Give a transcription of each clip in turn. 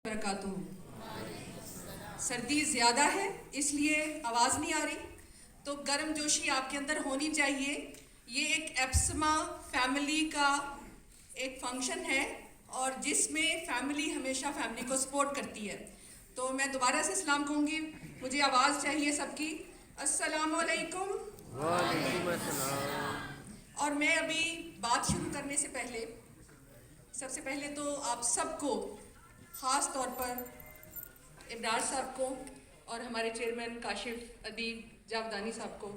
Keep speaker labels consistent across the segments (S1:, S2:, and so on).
S1: برکاتہ. سردی زیادہ ہے اس لیے آواز نہیں آ رہی, تو گرم جوشی آپ کے اندر ہونی چاہیے. یہ ایک ایپسما فیملی کا ایک فنکشن ہے اور جس میں فیملی ہمیشہ فیملی کو سپورٹ کرتی ہے. تو میں دوبارہ سے سلام کہوں گی, مجھے آواز چاہیے سب کی. السلام علیکم.
S2: وعلیکم السلام.
S1: اور میں ابھی بات شروع کرنے سے پہلے سب سے پہلے تو آپ سب کو, خاص طور پر ابرار صاحب کو اور ہمارے چیئرمین کاشف ادیب جاودانی صاحب کو,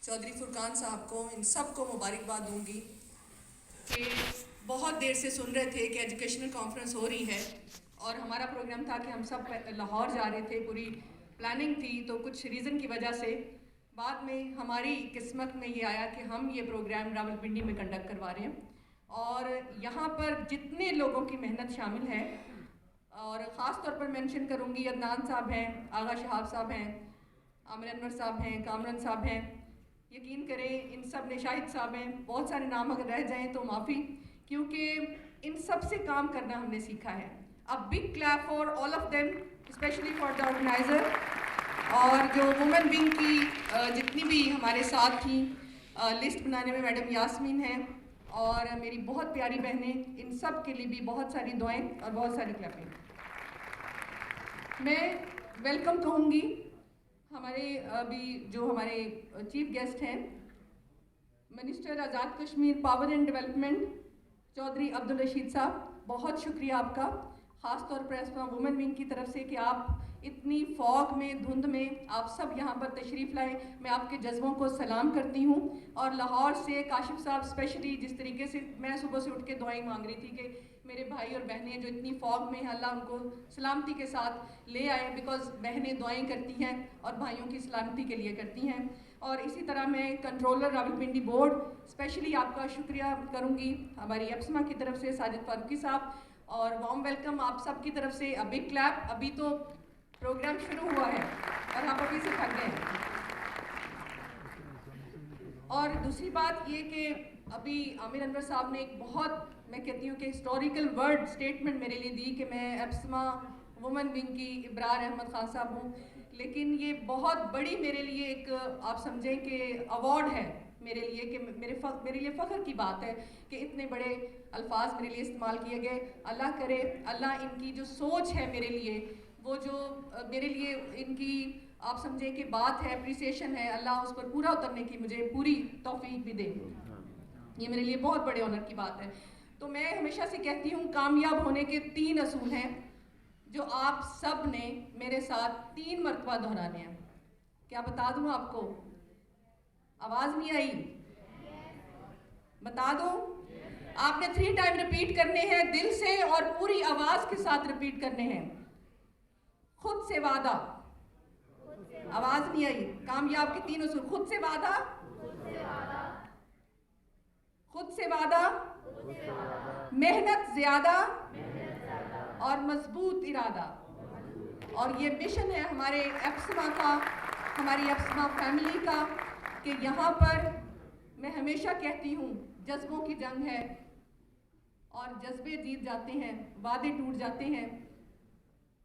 S1: چودھری فرقان صاحب کو, ان سب کو مبارکباد دوں گی کہ بہت دیر سے سن رہے تھے کہ ایجوکیشنل کانفرنس ہو رہی ہے اور ہمارا پروگرام تھا کہ ہم سب لاہور جا رہے تھے, پوری پلاننگ تھی. تو کچھ ریزن کی وجہ سے بعد میں ہماری قسمت میں یہ آیا کہ ہم یہ پروگرام راولپنڈی میں کنڈکٹ کروا رہے ہیں. اور یہاں پر جتنے لوگوں کی محنت شامل ہے, اور خاص طور پر مینشن کروں گی, عدنان صاحب ہیں, آغا شہاب صاحب ہیں, عامر انور صاحب ہیں, کامران صاحب ہیں, یقین کریں ان سب نے, شاہد صاحب ہیں, بہت سارے نام اگر رہ جائیں تو معافی, کیونکہ ان سب سے کام کرنا ہم نے سیکھا ہے. A big clap for all of them, especially for the organizer. اور جو وومن ونگ کی جتنی بھی ہمارے ساتھ تھیں, لسٹ بنانے میں میڈم یاسمین ہیں اور میری بہت پیاری بہنیں, ان سب کے لیے بھی بہت ساری دعائیں اور بہت ساری کلیپنگ. میں ویلکم کہوں گی ہمارے ابھی جو ہمارے چیف گیسٹ ہیں, minister Azad Kashmir power and development Chaudhry Abdul Rashid صاحب. بہت شکریہ آپ کا, خاص طور پر ایسما وومن ونگ کی طرف سے کہ آپ اتنی فوگ میں, دھند میں آپ سب یہاں پر تشریف لائے. میں آپ کے جذبوں کو سلام کرتی ہوں. اور لاہور سے کاشف صاحب اسپیشلی, جس طریقے سے میں صبح سے اٹھ کے دعائیں مانگ رہی تھی کہ میرے بھائی اور بہنیں جو اتنی فوگ میں ہیں, اللہ ان کو سلامتی کے ساتھ لے آئے, بیکاز بہنیں دعائیں کرتی ہیں اور بھائیوں کی سلامتی کے لیے کرتی ہیں. اور اسی طرح میں کنٹرولر راولپنڈی بورڈ اسپیشلی آپ کا شکریہ کروں گی, ہماری ایپسما کی طرف سے ساجد فاروقی صاحب, اور وارم ویلکم آپ سب کی طرف سے. ا بگ کلیپ. ابھی تو پروگرام شروع ہوا ہے اور ہم ابھی سے تھک گئے ہیں. اور دوسری بات یہ کہ ابھی عامر انور صاحب نے ایک بہت, میں کہتی ہوں کہ ہسٹوریکل ورڈ اسٹیٹمنٹ میرے لیے دی کہ میں ایپسما وومن ونگ کی ابرار احمد خان صاحب ہوں, لیکن یہ بہت بڑی میرے لیے ایک آپ سمجھیں کہ ایوارڈ ہے میرے لیے, کہ میرے لیے فخر کی بات ہے کہ اتنے بڑے الفاظ میرے لیے استعمال کیے گئے. اللہ کرے اللہ ان کی جو سوچ ہے میرے لیے, وہ جو میرے لیے ان کی آپ سمجھیں کہ بات ہے, اپریسیشن ہے, اللہ اس پر پورا اترنے کی مجھے پوری توفیق بھی دے. یہ میرے لیے بہت بڑے آنر کی بات ہے. تو میں ہمیشہ سے کہتی ہوں کامیاب ہونے کے 3 اصول ہیں جو آپ سب نے میرے ساتھ 3 مرتبہ دہرانے ہیں. کیا بتا دوں آپ کو؟ آواز نہیں آئی؟ بتا دوں؟ آپ نے 3 ٹائم ریپیٹ کرنے ہیں, دل سے اور پوری آواز کے ساتھ ریپیٹ کرنے ہیں. خود سے وعدہ. آواز نہیں آئی؟ کامیاب کے 3 اصول. خود سے وعدہ, خود سے وعدہ, محنت زیادہ اور مضبوط ارادہ. اور یہ مشن ہے ہمارے ایپسما کا, ہماری ایپسما فیملی کا, کہ یہاں پر میں ہمیشہ کہتی ہوں جذبوں کی جنگ ہے اور جذبے جیت جاتے ہیں, وعدے ٹوٹ جاتے ہیں.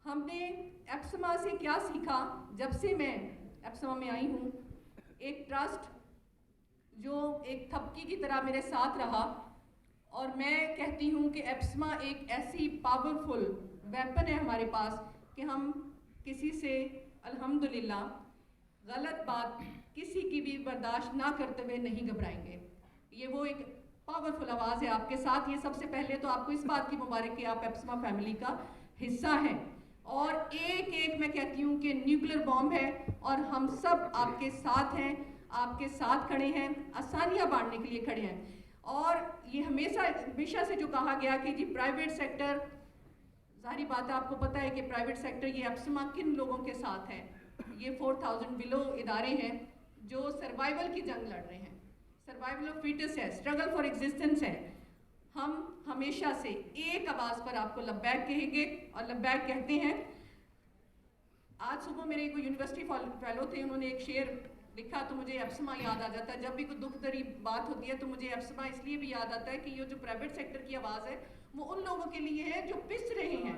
S1: ہم نے ایپسما سے کیا سیکھا جب سے میں ایپسما میں آئی ہوں؟ ایک ٹرسٹ جو ایک تھپکی کی طرح میرے ساتھ رہا, اور میں کہتی ہوں کہ ایپسما ایک ایسی پاورفل ویپن ہے ہمارے پاس کہ ہم کسی سے الحمدللہ غلط بات کسی کی بھی برداشت نہ کرتے ہوئے نہیں گھبرائیں گے. یہ وہ ایک پاورفل آواز ہے آپ کے ساتھ. یہ سب سے پہلے تو آپ کو اس بات کی مبارک کہ آپ ایپسما فیملی کا حصہ ہیں, اور ایک میں کہتی ہوں کہ نیوکلیر بام ہے, اور ہم سب آپ کے ساتھ ہیں, آپ کے ساتھ کھڑے ہیں, آسانیاں بانٹنے کے لیے کھڑے ہیں. اور یہ ہمیشہ سے جو کہا گیا کہ جی پرائیویٹ سیکٹر, ظاہری بات ہے آپ کو پتہ ہے کہ پرائیویٹ سیکٹر یہ ایپسما کن لوگوں کے ساتھ ہے. یہ 4000 بلو ادارے ہیں جو سروائیول کی جنگ لڑ رہے ہیں, سروائیول آف فیٹس ہے, اسٹرگل فار ایگزسٹنس ہے. ہم ہمیشہ سے ایک آواز پر آپ کو لبیک کہیں گے, اور لبیک کہتے ہیں. آج صبح میرے کوئی یونیورسٹی فیلو تھے, انہوں نے ایک شعر لکھا تو مجھے ایپسما یاد آ جاتا ہے. جب بھی کوئی دکھ دری بات ہوتی ہے تو مجھے ایپسما اس لیے بھی یاد آتا ہے کہ یہ جو پرائیویٹ سیکٹر کی آواز ہے وہ ان لوگوں کے لیے ہے جو پس رہے ہیں,